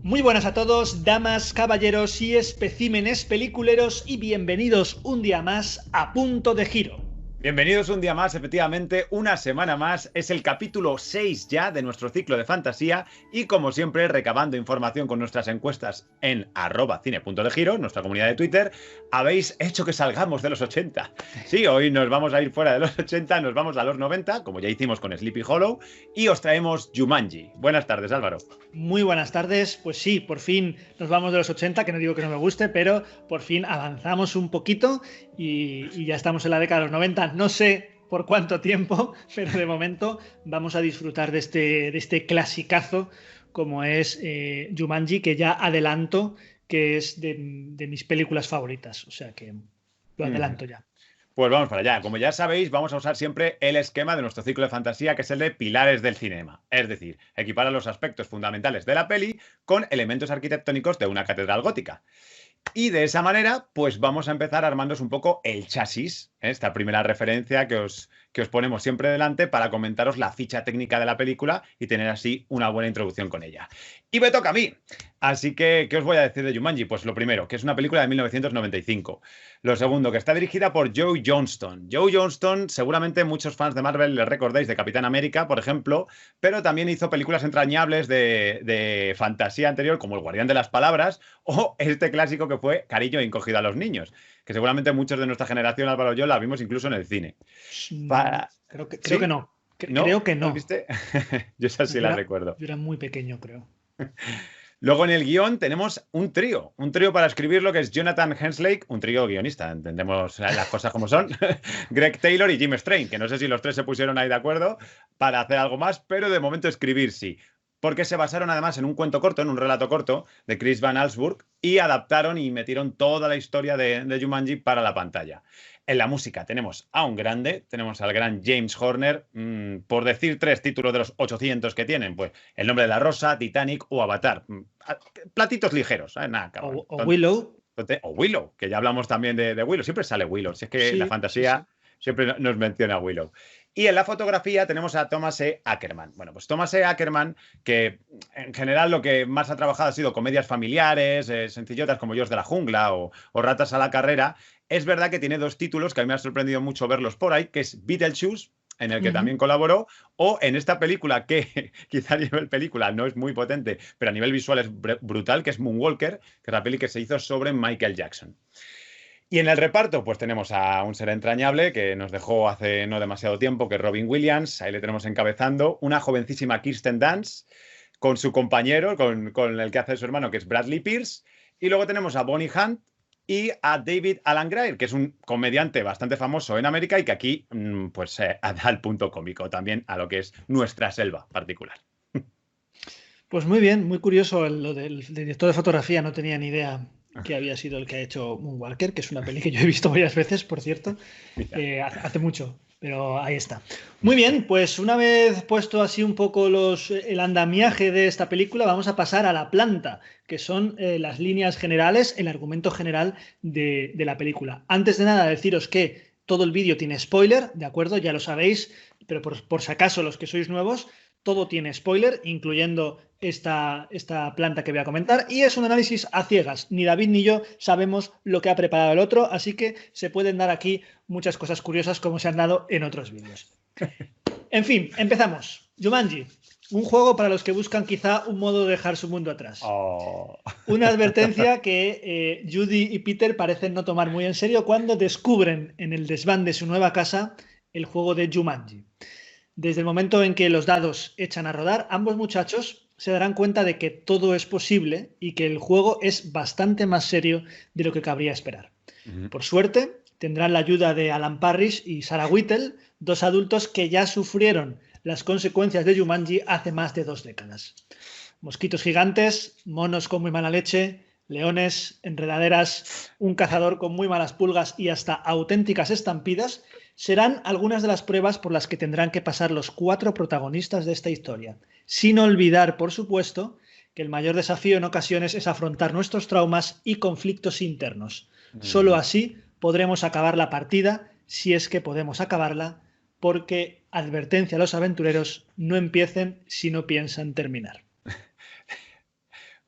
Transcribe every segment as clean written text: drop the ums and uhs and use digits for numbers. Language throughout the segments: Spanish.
Muy buenas a todos, damas, caballeros y especímenes peliculeros, y bienvenidos un día más a Punto de Giro. Bienvenidos un día más, efectivamente, una semana más. Es el capítulo 6 ya de nuestro ciclo de fantasía y, como siempre, recabando información con nuestras encuestas en @cine.degiro, nuestra comunidad de Twitter, habéis hecho que salgamos de los 80. Sí, hoy nos vamos a ir fuera de los 80, nos vamos a los 90, como ya hicimos con Sleepy Hollow, y os traemos Jumanji. Buenas tardes, Álvaro. Muy buenas tardes, pues sí, por fin nos vamos de los 80, que no digo que no me guste, pero por fin avanzamos un poquito y ya estamos en la década de los 90. No sé por cuánto tiempo, pero de momento vamos a disfrutar de este clasicazo como es Jumanji, que ya adelanto que es de mis películas favoritas, o sea que lo adelanto ya. Pues vamos para allá. Como ya sabéis, vamos a usar siempre el esquema de nuestro ciclo de fantasía, que es el de pilares del cinema. Es decir, equipara los aspectos fundamentales de la peli con elementos arquitectónicos de una catedral gótica. Y de esa manera, pues vamos a empezar armándoos un poco el chasis, esta primera referencia que os ponemos siempre delante para comentaros la ficha técnica de la película y tener así una buena introducción con ella. Y me toca a mí. Así que, ¿qué os voy a decir de Jumanji? Pues lo primero, que es una película de 1995. Lo segundo, que está dirigida por Joe Johnston. Joe Johnston, seguramente muchos fans de Marvel le recordáis de Capitán América, por ejemplo, pero también hizo películas entrañables de fantasía anterior, como El Guardián de las Palabras, o este clásico que fue Cariño encogido a los niños, que seguramente muchos de nuestra generación, Álvaro y yo, la vimos incluso en el cine. Creo que ¿Sí? no. ¿No? Creo que ¿No no. viste? Yo esa sí Yo la era, recuerdo. yo era muy pequeño, creo. Luego en el guión tenemos un trío para escribirlo, que es Jonathan Hensley, un trío guionista, entendemos las cosas como son, Greg Taylor y Jim Strain, que no sé si los tres se pusieron ahí de acuerdo para hacer algo más, pero de momento escribir sí. Porque se basaron además en un cuento corto, en un relato corto de Chris Van Allsburg, y adaptaron y metieron toda la historia de Jumanji para la pantalla. En la música tenemos a un grande, tenemos al gran James Horner, por decir tres títulos de los 800 que tienen, pues El nombre de la rosa, Titanic o Avatar. Platitos ligeros, nada, cabrón. O Willow. O Willow, que ya hablamos también de Willow, siempre sale Willow, si es que la Sí, sí, sí. fantasía siempre nos menciona a Willow. Y en la fotografía tenemos a Thomas E. Ackerman. Bueno, pues Thomas E. Ackerman, que en general lo que más ha trabajado ha sido comedias familiares, sencillotas como Yo de la jungla o Ratas a la carrera. Es verdad que tiene dos títulos que a mí me ha sorprendido mucho verlos por ahí, que es Beetlejuice, en el que también colaboró, o en esta película que quizá a nivel película no es muy potente, pero a nivel visual es brutal, que es Moonwalker, que es la peli que se hizo sobre Michael Jackson. Y en el reparto, pues tenemos a un ser entrañable que nos dejó hace no demasiado tiempo, que es Robin Williams, ahí le tenemos encabezando, una jovencísima Kirsten Dunst, con su compañero, con el que hace su hermano, que es Bradley Pierce, y luego tenemos a Bonnie Hunt y a David Alan Grier, que es un comediante bastante famoso en América y que aquí, pues, da el punto cómico también a lo que es nuestra selva particular. Pues muy bien, muy curioso lo del director de fotografía, no tenía ni idea que había sido el que ha hecho Moonwalker, que es una peli que yo he visto varias veces, por cierto, Mira. hace mucho, pero ahí está. Muy bien, pues una vez puesto así un poco el andamiaje de esta película, vamos a pasar a la planta, que son las líneas generales, el argumento general de la película. Antes de nada, deciros que todo el vídeo tiene spoiler, ¿de acuerdo? Ya lo sabéis, pero por si acaso los que sois nuevos, todo tiene spoiler, incluyendo esta planta que voy a comentar, y es un análisis a ciegas. Ni David ni yo sabemos lo que ha preparado el otro, así que se pueden dar aquí muchas cosas curiosas como se han dado en otros vídeos. En fin, empezamos. Jumanji, un juego para los que buscan quizá un modo de dejar su mundo atrás. Oh. Una advertencia que Judy y Peter parecen no tomar muy en serio cuando descubren en el desván de su nueva casa el juego de Jumanji. Desde el momento en que los dados echan a rodar, ambos muchachos se darán cuenta de que todo es posible y que el juego es bastante más serio de lo que cabría esperar. Por suerte, tendrán la ayuda de Alan Parrish y Sarah Whittle, dos adultos que ya sufrieron las consecuencias de Jumanji hace más de 2 décadas. Mosquitos gigantes, monos con muy mala leche, leones, enredaderas, un cazador con muy malas pulgas y hasta auténticas estampidas serán algunas de las pruebas por las que tendrán que pasar los 4 protagonistas de esta historia. Sin olvidar, por supuesto, que el mayor desafío en ocasiones es afrontar nuestros traumas y conflictos internos. Solo así podremos acabar la partida, si es que podemos acabarla, porque, advertencia a los aventureros, no empiecen si no piensan terminar.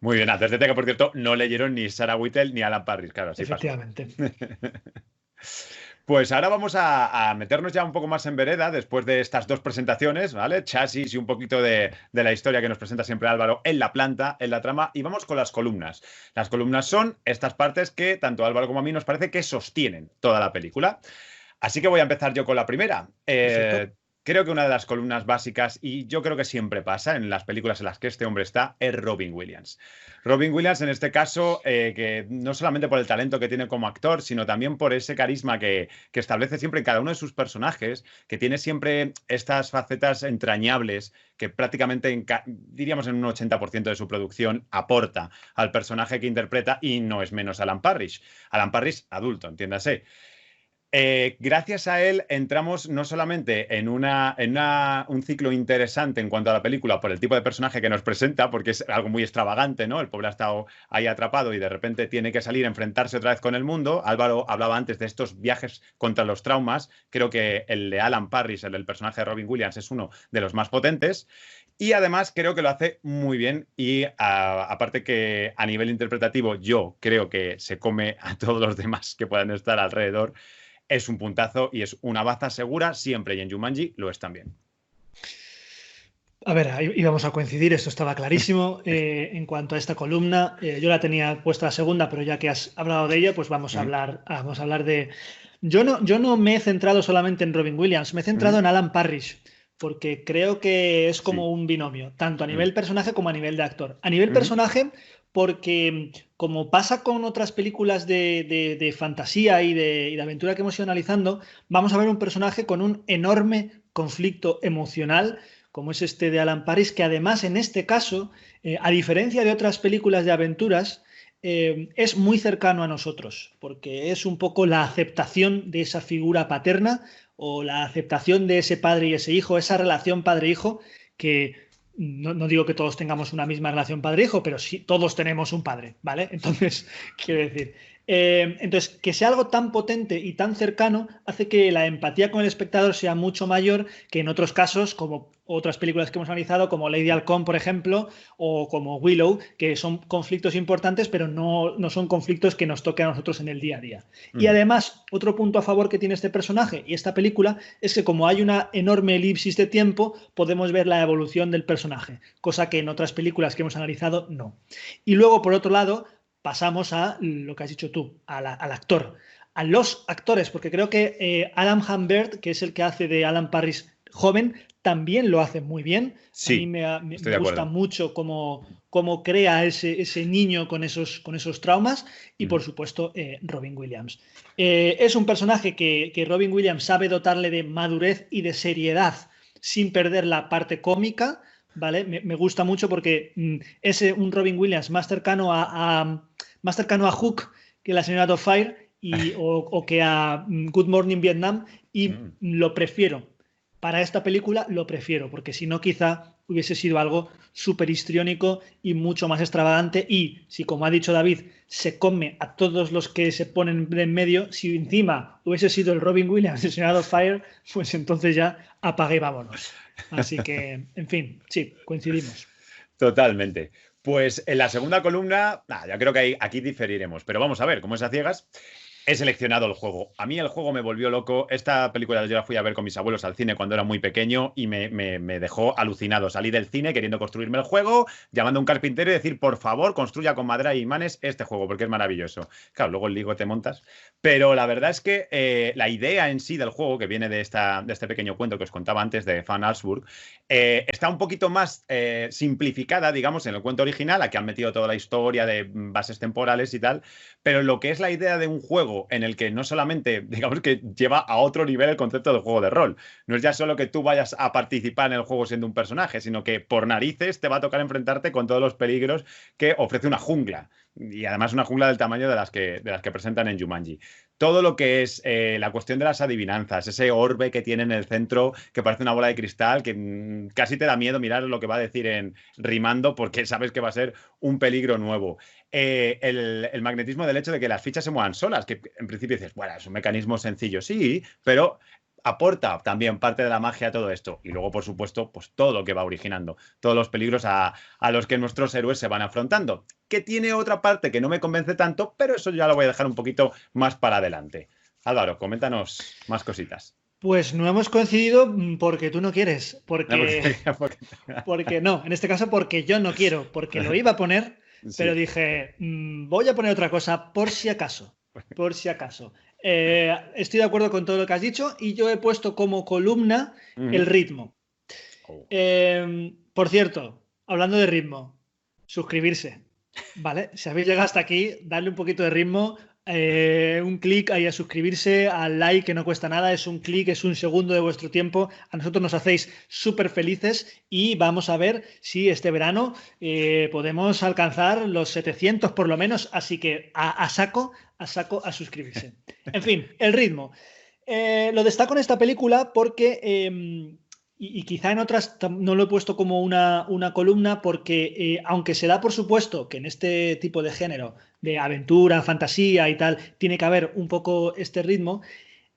Muy bien, antes de que, por cierto, no leyeron ni Sarah Whittle ni Alan Parrish, claro, así pasó. Efectivamente. Pues ahora vamos a meternos ya un poco más en vereda después de estas dos presentaciones, ¿vale? Chasis y un poquito de la historia que nos presenta siempre Álvaro en la planta, en la trama, y vamos con las columnas. Las columnas son estas partes que tanto a Álvaro como a mí nos parece que sostienen toda la película. Así que voy a empezar yo con la primera. Perfecto. Creo que una de las columnas básicas, y yo creo que siempre pasa en las películas en las que este hombre está, es Robin Williams. Robin Williams, en este caso, que no solamente por el talento que tiene como actor, sino también por ese carisma que establece siempre en cada uno de sus personajes, que tiene siempre estas facetas entrañables que prácticamente, diríamos en un 80% de su producción, aporta al personaje que interpreta, y no es menos Alan Parrish. Alan Parrish adulto, entiéndase. Gracias a él entramos no solamente en un ciclo interesante en cuanto a la película por el tipo de personaje que nos presenta, porque es algo muy extravagante, ¿no? El pobre ha estado ahí atrapado y de repente tiene que salir a enfrentarse otra vez con el mundo. Álvaro hablaba antes de estos viajes contra los traumas. Creo que el de Alan Parrish, el del personaje de Robin Williams, es uno de los más potentes. Y además creo que lo hace muy bien y aparte que a nivel interpretativo yo creo que se come a todos los demás que puedan estar alrededor. Es un puntazo y es una baza segura siempre, y en Jumanji lo es también. A ver, ahí íbamos a coincidir, esto estaba clarísimo. En cuanto a esta columna, yo la tenía puesta la segunda, pero ya que has hablado de ella, pues vamos a hablar de... Yo no me he centrado solamente en Robin Williams, me he centrado en Alan Parrish, porque creo que es como Sí. un binomio, tanto a nivel personaje como a nivel de actor. A nivel personaje, porque como pasa con otras películas de fantasía y de aventura que hemos ido analizando, vamos a ver un personaje con un enorme conflicto emocional como es este de Alan Parrish, que además en este caso, a diferencia de otras películas de aventuras, es muy cercano a nosotros, porque es un poco la aceptación de esa figura paterna o la aceptación de ese padre y ese hijo, esa relación padre-hijo que no digo que todos tengamos una misma relación padre-hijo, pero sí todos tenemos un padre, ¿vale? Entonces, quiero decir, entonces, que sea algo tan potente y tan cercano hace que la empatía con el espectador sea mucho mayor que en otros casos, como otras películas que hemos analizado, como Lady Halcón, por ejemplo, o como Willow, que son conflictos importantes, pero no son conflictos que nos toquen a nosotros en el día a día. Y además, otro punto a favor que tiene este personaje y esta película es que como hay una enorme elipsis de tiempo, podemos ver la evolución del personaje, cosa que en otras películas que hemos analizado no. Y luego, por otro lado, pasamos a lo que has dicho tú, al actor, a los actores, porque creo que Adam Humbert, que es el que hace de Alan Parrish joven, también lo hace muy bien. A mí Sí, me estoy de gusta acuerdo. mucho cómo crea ese niño con esos traumas y, por supuesto, Robin Williams. Es un personaje que Robin Williams sabe dotarle de madurez y de seriedad sin perder la parte cómica, ¿vale? Me gusta mucho porque es un Robin Williams más cercano a Hook que la señora Doubtfire o que a Good Morning Vietnam y lo prefiero. Para esta película lo prefiero, porque si no quizá hubiese sido algo súper histriónico y mucho más extravagante y si, como ha dicho David, se come a todos los que se ponen en medio, si encima hubiese sido el Robin Williams de Señor Fire, pues entonces ya apague y vámonos. Así que, en fin, sí, coincidimos. Totalmente. Pues en la segunda columna, ya creo que aquí diferiremos, pero vamos a ver, como es a ciegas, he seleccionado el juego. A mí el juego me volvió loco. Esta película yo la fui a ver con mis abuelos al cine cuando era muy pequeño y me dejó alucinado. Salí del cine queriendo construirme el juego, llamando a un carpintero y decir, por favor, construya con madera y imanes este juego, porque es maravilloso. Claro, luego el Lego te montas. Pero la verdad es que la idea en sí del juego, que viene de este pequeño cuento que os contaba antes de Fan Alsburg, está un poquito más simplificada, digamos, en el cuento original. Aquí han metido toda la historia de bases temporales y tal, pero lo que es la idea de un juego en el que no solamente, digamos que lleva a otro nivel el concepto del juego de rol. No es ya solo que tú vayas a participar en el juego siendo un personaje, sino que por narices te va a tocar enfrentarte con todos los peligros que ofrece una jungla. Y además una jungla del tamaño de las que presentan en Jumanji. Todo lo que es la cuestión de las adivinanzas, ese orbe que tiene en el centro que parece una bola de cristal, que casi te da miedo mirar lo que va a decir en rimando porque sabes que va a ser un peligro nuevo. El magnetismo del hecho de que las fichas se muevan solas, que en principio dices, bueno, es un mecanismo sencillo, sí, pero aporta también parte de la magia a todo esto. Y luego, por supuesto, pues todo lo que va originando, todos los peligros a los que nuestros héroes se van afrontando. Que tiene otra parte que no me convence tanto, pero eso ya lo voy a dejar un poquito más para adelante. Álvaro, coméntanos más cositas. Pues no hemos coincidido porque tú no quieres, porque no, en este caso porque yo no quiero, porque lo iba a poner, pero Sí. dije, voy a poner otra cosa por si acaso, por si acaso. Estoy de acuerdo con todo lo que has dicho y yo he puesto como columna el ritmo. Oh. Por cierto, hablando de ritmo, suscribirse, ¿vale? Si habéis llegado hasta aquí, darle un poquito de ritmo, un clic ahí a suscribirse, al like que no cuesta nada, es un clic, es un segundo de vuestro tiempo, a nosotros nos hacéis súper felices y vamos a ver si este verano podemos alcanzar los 700 por lo menos, así que a saco a suscribirse. En fin, el ritmo. Lo destaco en esta película porque y quizá en otras no lo he puesto como una columna porque aunque se da por supuesto que en este tipo de género de aventura, fantasía y tal, tiene que haber un poco este ritmo,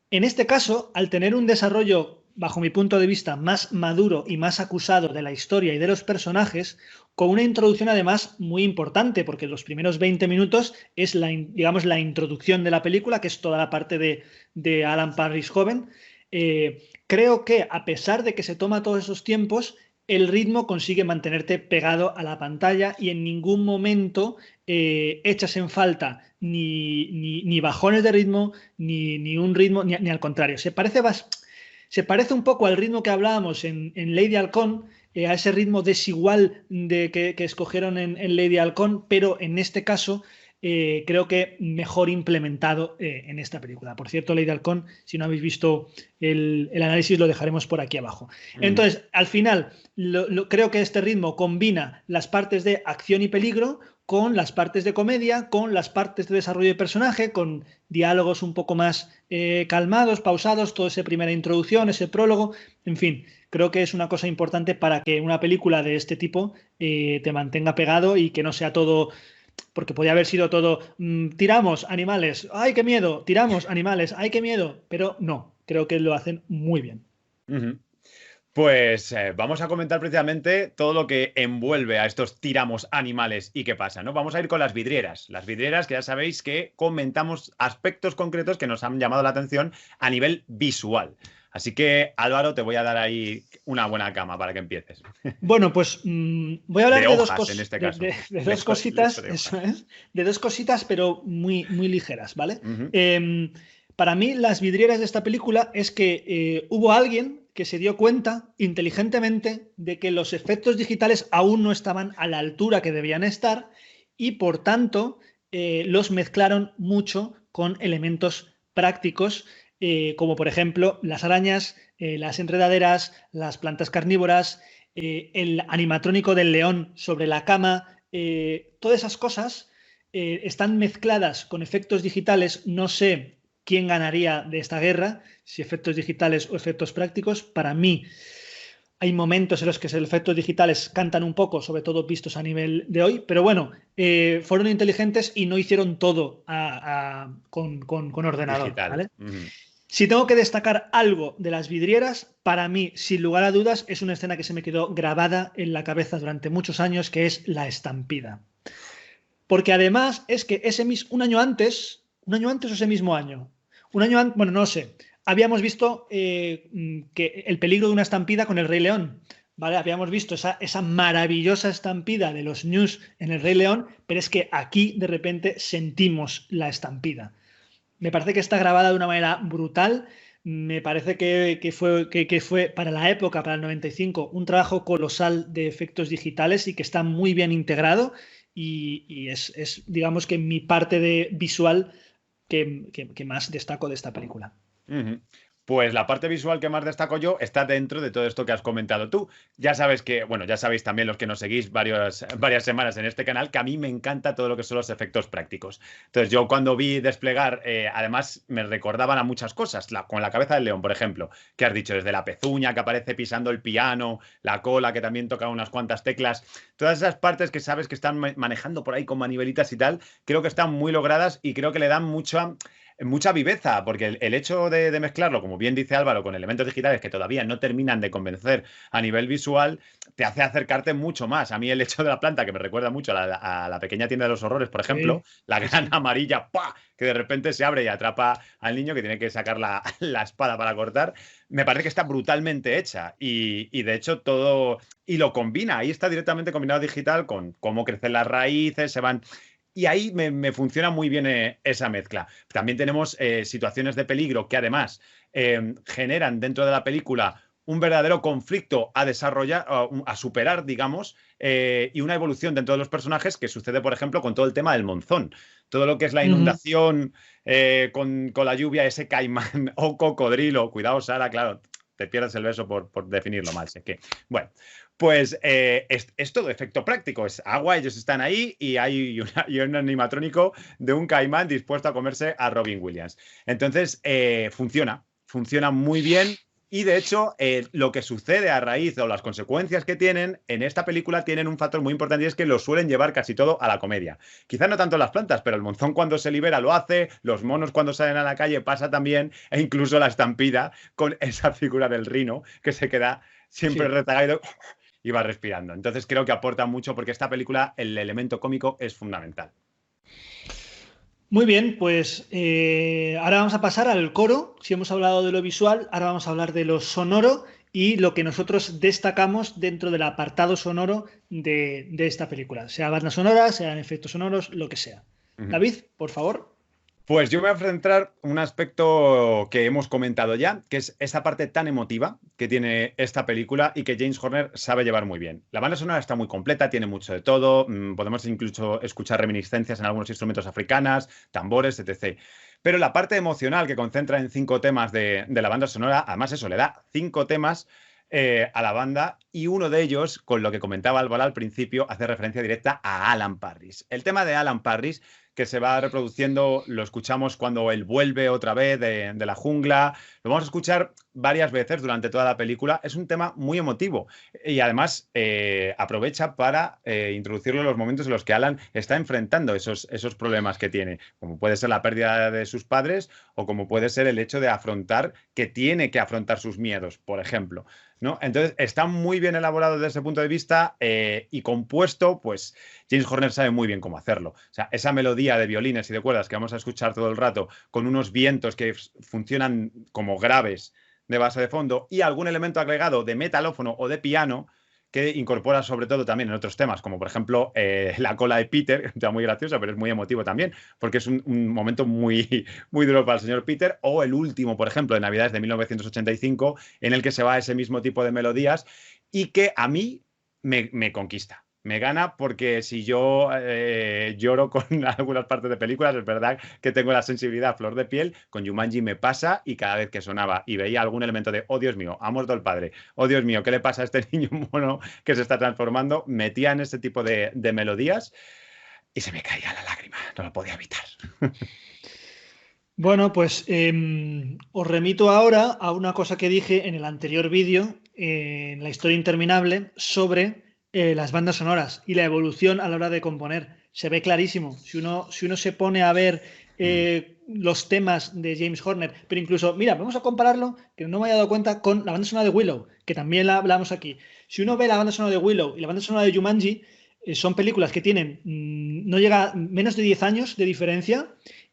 en este caso, al tener un desarrollo, bajo mi punto de vista, más maduro y más acusado de la historia y de los personajes, con una introducción además muy importante, porque los primeros 20 minutos es digamos, la introducción de la película, que es toda la parte de Alan Parrish joven. Creo que a pesar de que se toma todos esos tiempos, el ritmo consigue mantenerte pegado a la pantalla y en ningún momento echas en falta ni bajones de ritmo, ni un ritmo, ni al contrario. Se parece un poco al ritmo que hablábamos en Lady Halcón, a ese ritmo desigual que escogieron en Lady Halcón, pero en este caso creo que mejor implementado en esta película. Por cierto, Lady Halcón, si no habéis visto el análisis, lo dejaremos por aquí abajo. Entonces, al final, creo que este ritmo combina las partes de acción y peligro con las partes de comedia, con las partes de desarrollo de personaje, con diálogos un poco más calmados, pausados, toda esa primera introducción, ese prólogo, en fin, creo que es una cosa importante para que una película de este tipo te mantenga pegado y que no sea todo, porque podía haber sido todo, tiramos animales, ¡ay, qué miedo! Tiramos animales, ¡ay, qué miedo! Pero no, creo que lo hacen muy bien. Pues vamos a comentar precisamente todo lo que envuelve a estos tiramos animales y qué pasa, ¿no? Vamos a ir con las vidrieras. Las vidrieras que ya sabéis que comentamos aspectos concretos que nos han llamado la atención a nivel visual. Así que, Álvaro, te voy a dar ahí una buena cama para que empieces. Bueno, pues voy a hablar de hojas, en este caso. de dos cositas, de eso es, de dos cositas, pero muy, muy ligeras, ¿vale? Uh-huh. Para mí, las vidrieras de esta película es que hubo alguien que se dio cuenta inteligentemente de que los efectos digitales aún no estaban a la altura que debían estar y, por tanto, los mezclaron mucho con elementos prácticos, como por ejemplo las arañas, las enredaderas, las plantas carnívoras, el animatrónico del león sobre la cama, todas esas cosas están mezcladas con efectos digitales. No sé quién ganaría de esta guerra, si efectos digitales o efectos prácticos. Para mí hay momentos en los que los efectos digitales cantan un poco, sobre todo vistos a nivel de hoy, pero bueno, fueron inteligentes y no hicieron todo con ordenador, Digital. ¿vale? Uh-huh. Si tengo que destacar algo de las vidrieras, para mí, sin lugar a dudas, es una escena que se me quedó grabada en la cabeza durante muchos años, que es la estampida. Porque además es que un año antes o ese mismo año, bueno, no sé, habíamos visto que el peligro de una estampida con el Rey León, ¿vale? Habíamos visto esa maravillosa estampida de los News en el Rey León, pero es que aquí de repente sentimos la estampida. Me parece que está grabada de una manera brutal. Me parece que fue para la época, para el 95, un trabajo colosal de efectos digitales y que está muy bien integrado. Y es, digamos que mi parte de visual que más destaco de esta película. Uh-huh. Pues la parte visual que más destaco yo está dentro de todo esto que has comentado tú. Ya sabes que, bueno, ya sabéis también los que nos seguís varias semanas en este canal, que a mí me encanta todo lo que son los efectos prácticos. Entonces yo cuando vi desplegar, además me recordaban a muchas cosas, con la cabeza del león, por ejemplo, que has dicho, desde la pezuña que aparece pisando el piano, la cola que también toca unas cuantas teclas, todas esas partes que sabes que están manejando por ahí con manivelitas y tal, creo que están muy logradas y creo que le dan mucha mucha viveza, porque el hecho de mezclarlo, como bien dice Álvaro, con elementos digitales que todavía no terminan de convencer a nivel visual, te hace acercarte mucho más. A mí el hecho de la planta, que me recuerda mucho a la pequeña tienda de los horrores, por ejemplo, Sí, la sí, gran sí. amarilla, ¡pah!, que de repente se abre y atrapa al niño que tiene que sacar la espada para cortar, me parece que está brutalmente hecha y de hecho todo, y lo combina, ahí está directamente combinado digital con cómo crecen las raíces, se van... Y ahí me funciona muy bien esa mezcla. También tenemos situaciones de peligro que además generan dentro de la película un verdadero conflicto a desarrollar, a superar, digamos, y una evolución dentro de los personajes que sucede, por ejemplo, con todo el tema del monzón. Todo lo que es la Ujú. inundación con la lluvia, ese caimán o cocodrilo. Cuidado, Sara, claro, te pierdes el beso por definirlo mal. Sé que, bueno, pues es todo efecto práctico. Es agua, ellos están ahí y hay y un animatrónico de un caimán dispuesto a comerse a Robin Williams. Entonces, funciona muy bien. Y de hecho, lo que sucede a raíz o las consecuencias que tienen en esta película tienen un factor muy importante y es que lo suelen llevar casi todo a la comedia. Quizás no tanto las plantas, pero el monzón cuando se libera lo hace, los monos cuando salen a la calle pasa también, e incluso la estampida con esa figura del rino que se queda siempre Sí. retagado y va respirando. Entonces creo que aporta mucho porque esta película, el elemento cómico es fundamental. Muy bien, pues ahora vamos a pasar al coro. Si hemos hablado de lo visual, ahora vamos a hablar de lo sonoro y lo que nosotros destacamos dentro del apartado sonoro de esta película, sea banda sonora, sean efectos sonoros, lo que sea. Ujú. David, por favor. Pues yo me voy a centrar un aspecto que hemos comentado ya, que es esa parte tan emotiva que tiene esta película y que James Horner sabe llevar muy bien. La banda sonora está muy completa, tiene mucho de todo, podemos incluso escuchar reminiscencias en algunos instrumentos africanos, tambores, etc. Pero la parte emocional que concentra en 5 temas de la banda sonora, además eso, le da 5 temas a la banda y uno de ellos, con lo que comentaba Álvaro al principio, hace referencia directa a Alan Parrish. El tema de Alan Parrish que se va reproduciendo, lo escuchamos cuando él vuelve otra vez de la jungla, lo vamos a escuchar varias veces durante toda la película, es un tema muy emotivo y además aprovecha para introducirlo en los momentos en los que Alan está enfrentando esos problemas que tiene, como puede ser la pérdida de sus padres o como puede ser el hecho de afrontar que tiene que afrontar sus miedos, por ejemplo, ¿no? Entonces está muy bien elaborado desde ese punto de vista y compuesto, pues James Horner sabe muy bien cómo hacerlo. O sea, esa melodía de violines y de cuerdas que vamos a escuchar todo el rato, con unos vientos que funcionan como graves de base de fondo y algún elemento agregado de metalófono o de piano que incorpora sobre todo también en otros temas, como por ejemplo la cola de Peter, un tema muy gracioso, pero es muy emotivo también, porque es un momento muy duro para el señor Peter, o el último, por ejemplo, de Navidades de 1985, en el que se va a ese mismo tipo de melodías y que a mí me conquista. Me gana porque si yo lloro con algunas partes de películas, es verdad que tengo la sensibilidad a flor de piel, con Jumanji me pasa y cada vez que sonaba y veía algún elemento de, oh Dios mío, ha muerto el padre, oh Dios mío, ¿qué le pasa a este niño mono que se está transformando? Metía en ese tipo de melodías y se me caía la lágrima, no lo podía evitar. Bueno, pues os remito ahora a una cosa que dije en el anterior vídeo, en la historia interminable, sobre las bandas sonoras y la evolución a la hora de componer. Se ve clarísimo. Si uno se pone a ver los temas de James Horner, pero incluso, mira, vamos a compararlo, que no me haya dado cuenta, con la banda sonora de Willow, que también la hablamos aquí. Si uno ve la banda sonora de Willow y la banda sonora de Jumanji, son películas que tienen, no llega menos de 10 años de diferencia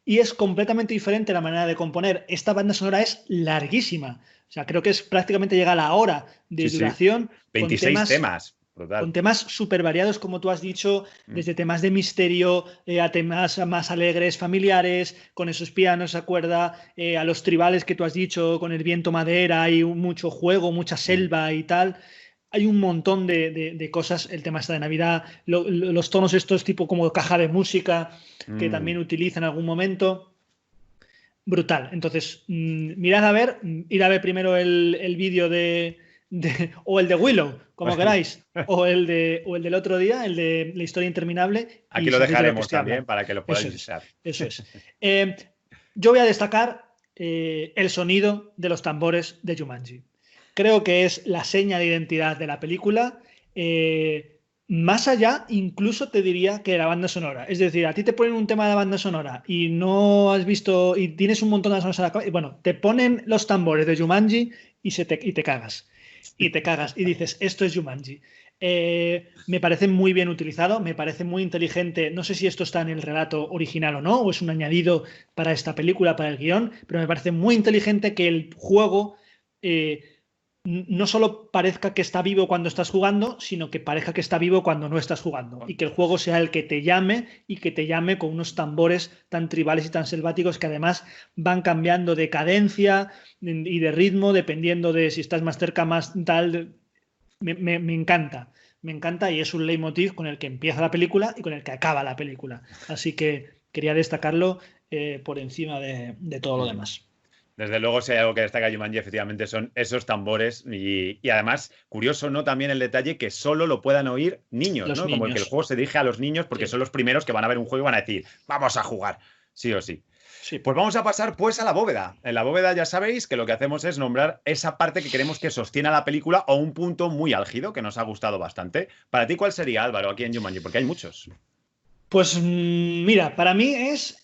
y es completamente diferente la manera de componer. Esta banda sonora es larguísima. O sea, creo que es prácticamente llega a la hora de Sí, sí, duración 26 temas, con brutal. temas súper variados, como tú has dicho, desde temas de misterio a temas más alegres, familiares, con esos pianos a cuerda, a los tribales que tú has dicho, con el viento madera, hay mucho juego, mucha selva y tal. Hay un montón de cosas, el tema está de Navidad, los tonos estos tipo como caja de música que también utiliza en algún momento. Brutal. Entonces, mirad a ver, ir a ver primero el vídeo o el de Willow, como queráis, o el del otro día, el de la historia interminable, Aquí y lo sabréis de lo que dejaremos estoy también hablando. para que lo Eso podáis es, visitar. eso es. Yo voy a destacar el sonido de los tambores de Jumanji. Creo que es la seña de identidad de la película. Más allá, incluso te diría que la banda sonora. Es decir, a ti te ponen un tema de la banda sonora y no has visto y tienes un montón de sonoras a la cabeza. Bueno, te ponen los tambores de Jumanji y te cagas. Y te cagas y dices, esto es Jumanji. Me parece muy bien utilizado, me parece muy inteligente. No sé si esto está en el relato original o no, o es un añadido para esta película, para el guión, pero me parece muy inteligente que el juego no solo parezca que está vivo cuando estás jugando, sino que parezca que está vivo cuando no estás jugando. Y que el juego sea el que te llame y que te llame con unos tambores tan tribales y tan selváticos que además van cambiando de cadencia y de ritmo dependiendo de si estás más cerca, más tal. Me encanta. Me encanta y es un leitmotiv con el que empieza la película y con el que acaba la película. Así que quería destacarlo por encima de todo lo demás. Desde luego, si hay algo que destaca Jumanji, efectivamente, son esos tambores. Y además, curioso, ¿no? También el detalle que solo lo puedan oír niños, Los ¿no? Como que el niños. juego se dirige a los niños porque Sí. son los primeros que van a ver un juego y van a decir, vamos a jugar, sí o sí. Sí. Pues vamos a pasar pues a la bóveda. En la bóveda ya sabéis que lo que hacemos es nombrar esa parte que queremos que sostiene a la película o un punto muy álgido que nos ha gustado bastante. Para ti, ¿cuál sería, Álvaro, aquí en Jumanji? Porque hay muchos. Pues mira, para mí es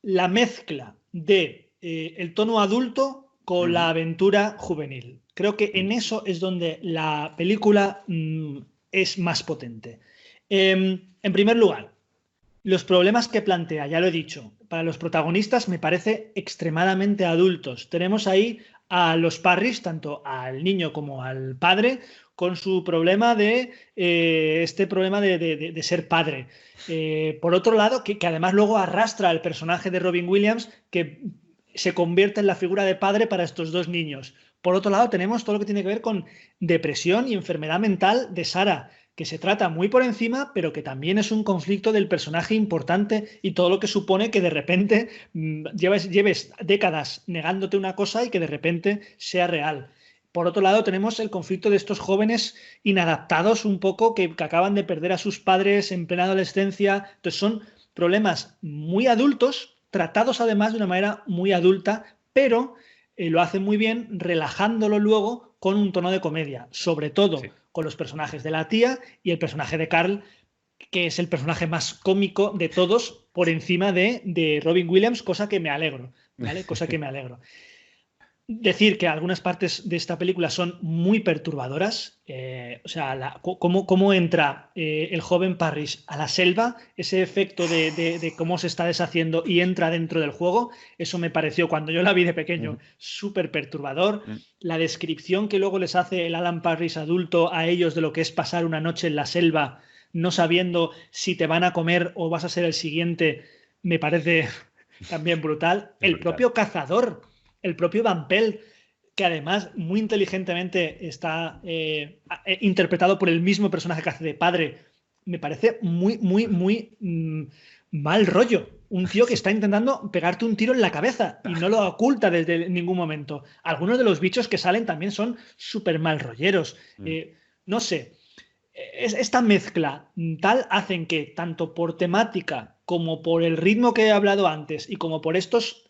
la mezcla de el tono adulto con la aventura juvenil. Creo que en eso es donde la película es más potente. En primer lugar, los problemas que plantea, ya lo he dicho, para los protagonistas me parece extremadamente adultos. Tenemos ahí a los Parris, tanto al niño como al padre, con su problema de este problema de ser padre. Por otro lado, que además luego arrastra al personaje de Robin Williams, que se convierte en la figura de padre para estos dos niños. Por otro lado, tenemos todo lo que tiene que ver con depresión y enfermedad mental de Sarah, que se trata muy por encima, pero que también es un conflicto del personaje importante y todo lo que supone que de repente lleves décadas negándote una cosa y que de repente sea real. Por otro lado, tenemos el conflicto de estos jóvenes inadaptados un poco que acaban de perder a sus padres en plena adolescencia. Entonces son problemas muy adultos, tratados además de una manera muy adulta, pero lo hacen muy bien relajándolo luego con un tono de comedia, sobre todo Sí. con los personajes de la tía y el personaje de Carl, que es el personaje más cómico de todos por encima de Robin Williams, cosa que me alegro, ¿vale? Cosa que me alegro. Decir que algunas partes de esta película son muy perturbadoras, o sea, cómo entra el joven Parrish a la selva, ese efecto de cómo se está deshaciendo y entra dentro del juego, eso me pareció cuando yo la vi de pequeño súper perturbador. La descripción que luego les hace el Alan Parrish adulto a ellos de lo que es pasar una noche en la selva, no sabiendo si te van a comer o vas a ser el siguiente, me parece también brutal. El propio cazador, el propio Van Pelt, que además muy inteligentemente está interpretado por el mismo personaje que hace de padre, me parece muy mal rollo. Un tío que está intentando pegarte un tiro en la cabeza y no lo oculta desde ningún momento. Algunos de los bichos que salen también son súper mal rolleros. No sé, esta mezcla tal hacen que tanto por temática como por el ritmo que he hablado antes y como por estos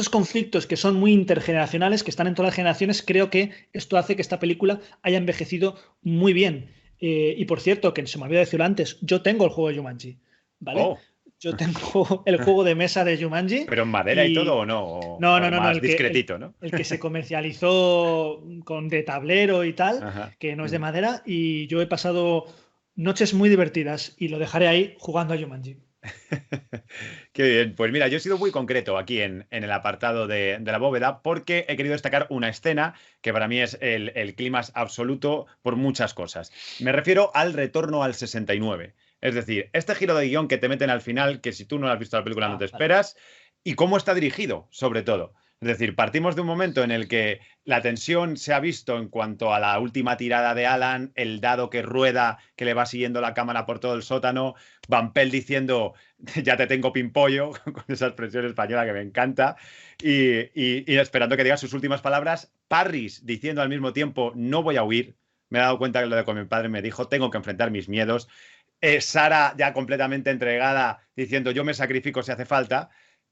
conflictos que son muy intergeneracionales, que están en todas las generaciones, creo que esto hace que esta película haya envejecido muy bien. Y por cierto, que se me había decirlo antes, yo tengo el juego de Jumanji, ¿vale? Oh. Yo tengo el juego de mesa de Jumanji. ¿Pero en madera y todo o no? No, O más el que, discretito, ¿no? el que se comercializó de tablero y tal, Ajá. que no es de madera, y yo he pasado noches muy divertidas y lo dejaré ahí jugando a Jumanji. Qué bien. Pues mira, yo he sido muy concreto aquí en el apartado de la bóveda porque he querido destacar una escena que para mí es el clímax absoluto por muchas cosas. Me refiero al retorno al 69. Es decir, este giro de guión que te meten al final, que si tú no has visto la película no te esperas, y cómo está dirigido, sobre todo. Es decir, partimos de un momento en el que la tensión se ha visto en cuanto a la última tirada de Alan, el dado que rueda, que le va siguiendo la cámara por todo el sótano, Van Pelt diciendo, ya te tengo pimpollo, con esa expresión española que me encanta, y esperando que diga sus últimas palabras, Parris diciendo al mismo tiempo, no voy a huir, me he dado cuenta que lo de con mi padre me dijo, tengo que enfrentar mis miedos, Sarah ya completamente entregada, diciendo, yo me sacrifico si hace falta.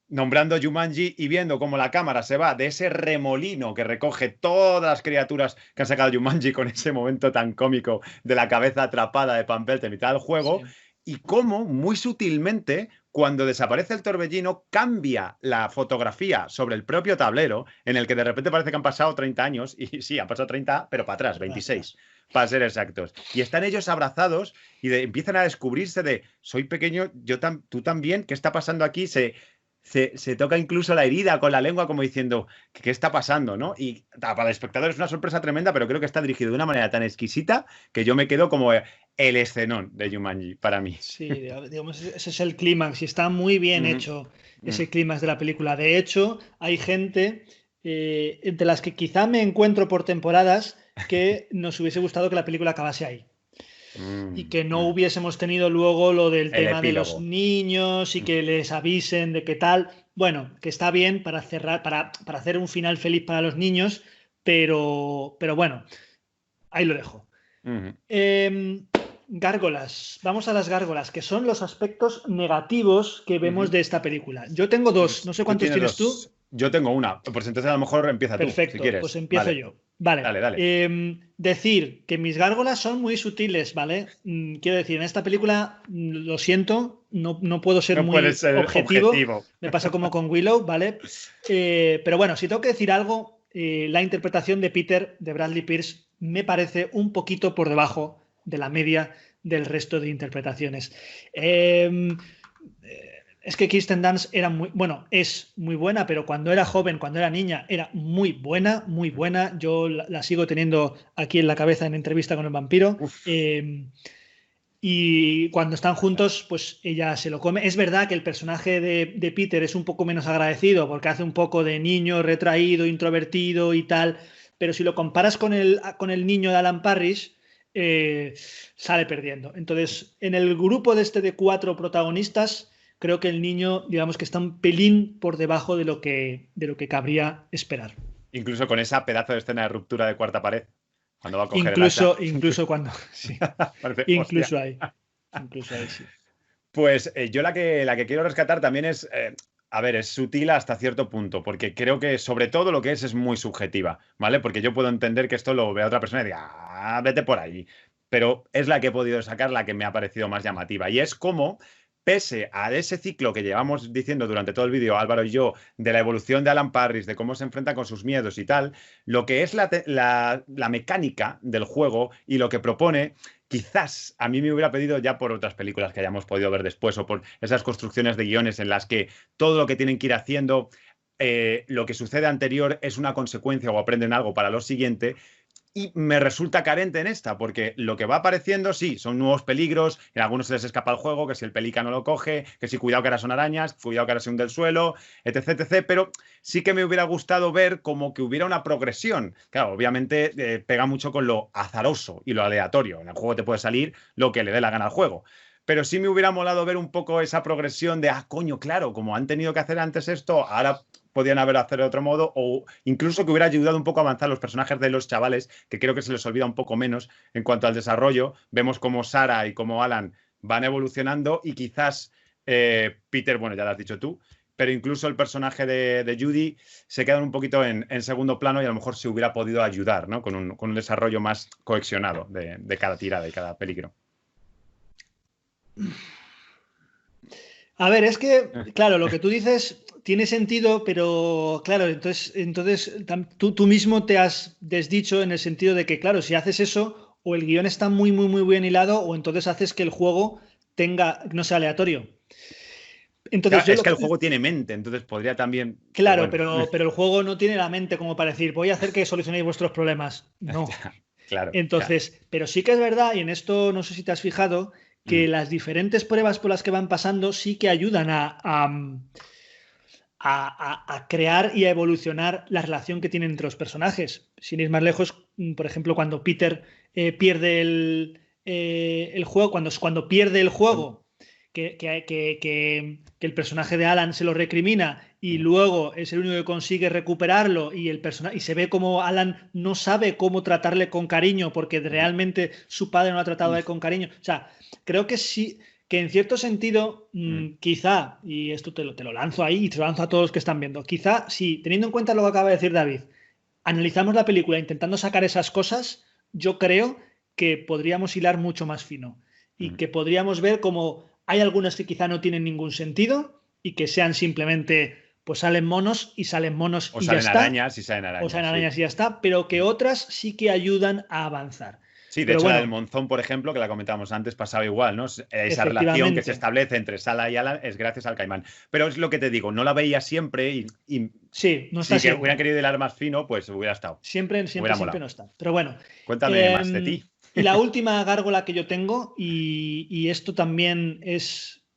nombrando Jumanji y viendo cómo la cámara se va de ese remolino que recoge todas las criaturas que han sacado Jumanji con ese momento tan cómico de la cabeza atrapada de Pampelt en mitad del juego, Sí. y cómo muy sutilmente, cuando desaparece el torbellino, cambia la fotografía sobre el propio tablero, en el que de repente parece que han pasado 30 años, y sí, han pasado 30, pero para atrás, 26, para ser exactos. Y están ellos abrazados y empiezan a descubrirse de, soy pequeño, tú también, ¿qué está pasando aquí? Se toca incluso la herida con la lengua como diciendo, ¿qué está pasando? ¿No? Y para el espectador es una sorpresa tremenda, pero creo que está dirigido de una manera tan exquisita que yo me quedo como el escenón de Jumanji para mí. Sí, digamos, ese es el clímax y está muy bien Ujú, hecho ujú. ese clímax de la película. De hecho, hay gente entre las que quizá me encuentro por temporadas que nos hubiese gustado que la película acabase ahí y que no Mm. hubiésemos tenido luego lo del El tema de los epílogo. niños y Mm. que les avisen de qué tal. Bueno, que está bien para cerrar, para hacer un final feliz para los niños, pero bueno, ahí lo dejo. Ujú. Gárgolas. Vamos a las gárgolas, que son los aspectos negativos que vemos Ujú. de esta película. Yo tengo dos, no sé Tú cuántos tienes tienes tú. dos. Yo tengo una. Pues entonces a lo mejor empieza tú, si Perfecto, pues quieres. empiezo Vale, yo. Vale. dale, dale. Decir que mis gárgolas son muy sutiles, ¿vale? Quiero decir, en esta película, lo siento, no puedo ser No puedes muy ser objetivo. objetivo. Me pasa como con Willow, ¿vale? Pero bueno, si tengo que decir algo, la interpretación de Peter, de Bradley Pierce, me parece un poquito por debajo de la media del resto de interpretaciones. Es que Kirsten Dunst era muy, bueno, es muy buena, pero cuando era joven, cuando era niña, era muy buena, muy buena. Yo la sigo teniendo aquí en la cabeza en entrevista con el vampiro. Uf. Y cuando están juntos, pues ella se lo come. Es verdad que el personaje de Peter es un poco menos agradecido porque hace un poco de niño retraído, introvertido y tal, pero si lo comparas con el niño de Alan Parrish, sale perdiendo. Entonces, en el grupo de 4 protagonistas, creo que el niño, digamos que está un pelín por debajo de lo que cabría esperar. Incluso con esa pedazo de escena de ruptura de cuarta pared, cuando va a coger el hacha. Incluso cuando, sí, Parece, hostia. incluso ahí sí. Pues yo la que quiero rescatar también es, a ver, es sutil hasta cierto punto, porque creo que sobre todo lo que es muy subjetiva, ¿vale? Porque yo puedo entender que esto lo vea otra persona y diga, vete por ahí. Pero es la que he podido sacar, la que me ha parecido más llamativa. Y es como, pese a ese ciclo que llevamos diciendo durante todo el vídeo, Álvaro y yo, de la evolución de Alan Parrish, de cómo se enfrenta con sus miedos y tal, lo que es la mecánica del juego y lo que propone. Quizás a mí me hubiera pedido ya por otras películas que hayamos podido ver después o por esas construcciones de guiones en las que todo lo que tienen que ir haciendo, lo que sucede anterior es una consecuencia o aprenden algo para lo siguiente. Y me resulta carente en esta, porque lo que va apareciendo, sí, son nuevos peligros, en algunos se les escapa el juego, que si el pelícano lo coge, que si cuidado que ahora son arañas, cuidado que ahora se hunde el suelo, etc, etc, pero sí que me hubiera gustado ver como que hubiera una progresión. Claro, obviamente pega mucho con lo azaroso y lo aleatorio. En el juego te puede salir lo que le dé la gana al juego. Pero sí me hubiera molado ver un poco esa progresión de, coño, claro, como han tenido que hacer antes esto, ahora podían haber hacer de otro modo, o incluso que hubiera ayudado un poco a avanzar los personajes de los chavales, que creo que se les olvida un poco menos en cuanto al desarrollo. Vemos cómo Sarah y cómo Alan van evolucionando y quizás Peter, bueno, ya lo has dicho tú, pero incluso el personaje de Judy se queda un poquito en segundo plano y a lo mejor se hubiera podido ayudar, ¿no? Con un desarrollo más cohesionado de cada tirada y cada peligro. A ver, es que, claro, lo que tú dices tiene sentido, pero claro, entonces tú mismo te has desdicho en el sentido de que, claro, si haces eso, o el guión está muy, muy, muy bien hilado, o entonces haces que el juego no sea aleatorio. Entonces, Claro, es que el juego tiene mente, entonces podría también. Pero claro, bueno. pero el juego no tiene la mente como para decir, voy a hacer que solucionéis vuestros problemas. No. Claro, claro. Entonces, pero sí que es verdad, y en esto no sé si te has fijado, que las diferentes pruebas por las que van pasando sí que ayudan a crear y a evolucionar la relación que tienen entre los personajes. Sin ir más lejos, por ejemplo, cuando Peter pierde el juego, cuando pierde el juego, que el personaje de Alan se lo recrimina y luego es el único que consigue recuperarlo y se ve como Alan no sabe cómo tratarle con cariño porque realmente su padre no lo ha tratado a él con cariño. O sea, creo que sí, que en cierto sentido, quizá, y esto te lo lanzo ahí y te lo lanzo a todos los que están viendo, quizá si, teniendo en cuenta lo que acaba de decir David, analizamos la película intentando sacar esas cosas, yo creo que podríamos hilar mucho más fino y que podríamos ver como hay algunas que quizá no tienen ningún sentido y que sean simplemente, pues salen monos y ya está. O salen arañas y salen arañas. O salen arañas y ya está, pero que otras sí que ayudan a avanzar. Sí, de hecho, la del monzón, por ejemplo, que la comentábamos antes, pasaba igual, ¿no? Esa relación que se establece entre Sala y Alan es gracias al caimán. Pero es lo que te digo, no la veía siempre y sí, no está si que hubieran querido hilar más fino, pues hubiera estado. Siempre no está. Pero bueno. Cuéntame más de ti. Y la última gárgola que yo tengo, y esto también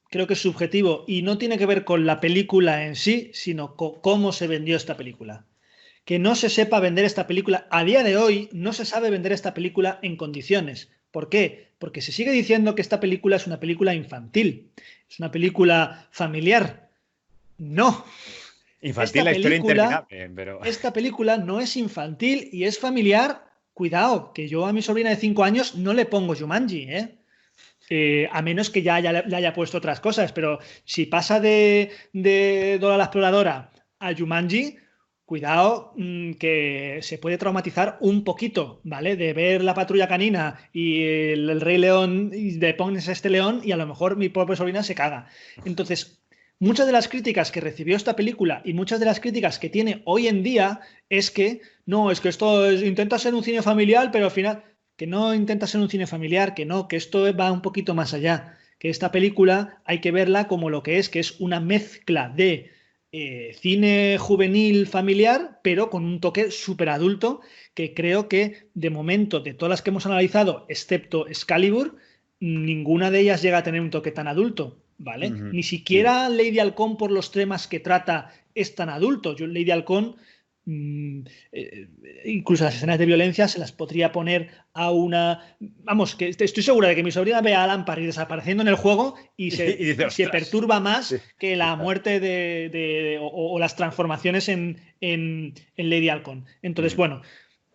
creo que es subjetivo, y no tiene que ver con la película en sí, sino con cómo se vendió esta película. Que no se sepa vender esta película. A día de hoy no se sabe vender esta película en condiciones. ¿Por qué? Porque se sigue diciendo que esta película es una película infantil. Es una película familiar. No. Infantil, la historia interminable, pero... Esta película no es infantil y es familiar. Cuidado, que yo a mi sobrina de 5 años no le pongo Jumanji, a menos que ya le haya puesto otras cosas. Pero si pasa de Dora la Exploradora a Jumanji... Cuidado, que se puede traumatizar un poquito, ¿vale? De ver la Patrulla Canina y el Rey León y de pones a este león y a lo mejor mi pobre sobrina se caga. Entonces, muchas de las críticas que recibió esta película y muchas de las críticas que tiene hoy en día es que esto intenta ser un cine familiar, pero al final que no intenta ser un cine familiar, que esto va un poquito más allá, que esta película hay que verla como lo que es una mezcla de cine juvenil familiar, pero con un toque súper adulto, que creo que de momento, de todas las que hemos analizado, excepto Excalibur, ninguna de ellas llega a tener un toque tan adulto, ¿vale? Ni siquiera Lady Halcón, por los temas que trata, es tan adulto. Yo Lady Halcón, incluso las escenas de violencia se las podría poner a una... Vamos, que estoy segura de que mi sobrina ve a Alan Parry desapareciendo en el juego y se perturba más que la muerte o las transformaciones en Lady Halcón. Entonces, bueno,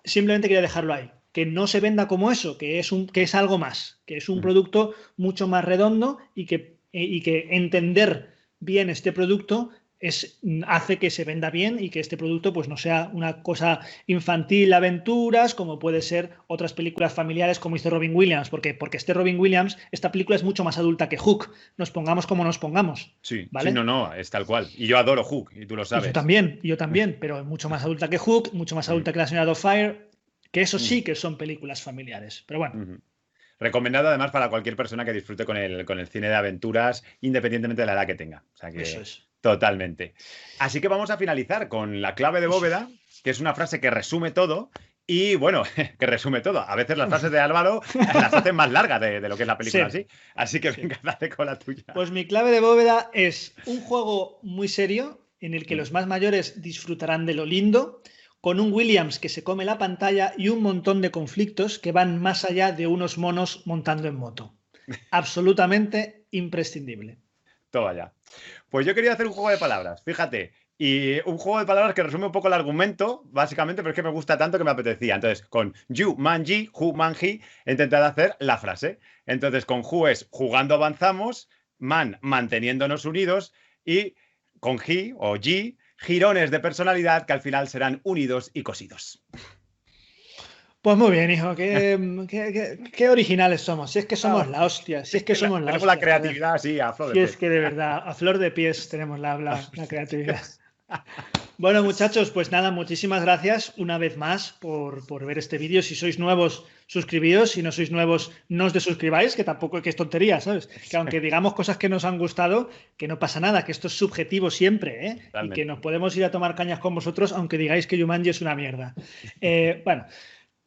simplemente quería dejarlo ahí. Que no se venda como eso, que es algo más, que es un producto mucho más redondo y que entender bien este producto hace que se venda bien y que este producto pues no sea una cosa infantil, aventuras, como puede ser otras películas familiares como hizo Robin Williams, porque Robin Williams, esta película es mucho más adulta que Hook, nos pongamos como nos pongamos. Sí, ¿vale? Sí, no, es tal cual. Y yo adoro Hook, y tú lo sabes. Yo también, pero es mucho más adulta que Hook, mucho más adulta que La Señora Doubtfire, que eso sí que son películas familiares, pero bueno. Recomendado además para cualquier persona que disfrute con el cine de aventuras, independientemente de la edad que tenga. O sea que, eso es. Totalmente. Así que vamos a finalizar con la clave de bóveda, que es una frase que resume todo. Y bueno, que resume todo. A veces las frases de Álvaro las hacen más largas de lo que es la película así. Así que venga, dale con la tuya. Pues mi clave de bóveda es un juego muy serio en el que los más mayores disfrutarán de lo lindo, con un Williams que se come la pantalla y un montón de conflictos que van más allá de unos monos montando en moto. Absolutamente imprescindible. Toma ya. Pues yo quería hacer un juego de palabras, fíjate. Y un juego de palabras que resume un poco el argumento, básicamente, pero es que me gusta tanto que me apetecía. Entonces, con Jumanji, Jumanji, he intentado hacer la frase. Entonces, con Ju es jugando avanzamos, Man, manteniéndonos unidos, y con Ji o Ji, girones de personalidad que al final serán unidos y cosidos. Pues muy bien, hijo, qué originales somos. Si es que somos la hostia, si es que somos la hostia. Tenemos la creatividad así a flor de pies. Si es que de verdad, a flor de pies tenemos la creatividad. Bueno, muchachos, pues nada, muchísimas gracias una vez más por ver este vídeo. Si sois nuevos, suscribíos. Si no sois nuevos, no os desuscribáis, que tampoco que es tontería, ¿sabes? Que aunque digamos cosas que nos han gustado, que no pasa nada, que esto es subjetivo siempre, ¿eh? Y que nos podemos ir a tomar cañas con vosotros, aunque digáis que Jumanji es una mierda. Bueno.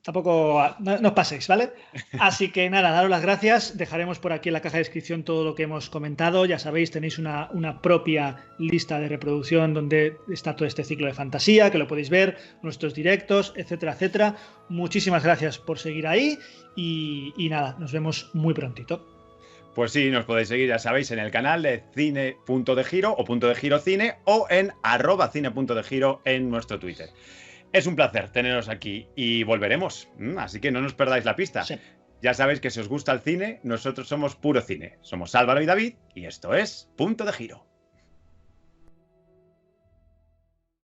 Tampoco no os paséis, ¿vale? Así que nada, daros las gracias. Dejaremos por aquí en la caja de descripción todo lo que hemos comentado. Ya sabéis, tenéis una propia lista de reproducción donde está todo este ciclo de fantasía, que lo podéis ver, nuestros directos, etcétera, etcétera. Muchísimas gracias por seguir ahí y nada, nos vemos muy prontito. Pues sí, nos podéis seguir, ya sabéis, en el canal de Cine.degiro o Punto de Giro Cine o en @cine.degiro en nuestro Twitter. Es un placer teneros aquí y volveremos, así que no nos perdáis la pista. Sí. Ya sabéis que si os gusta el cine, nosotros somos Puro Cine. Somos Álvaro y David y esto es Punto de Giro.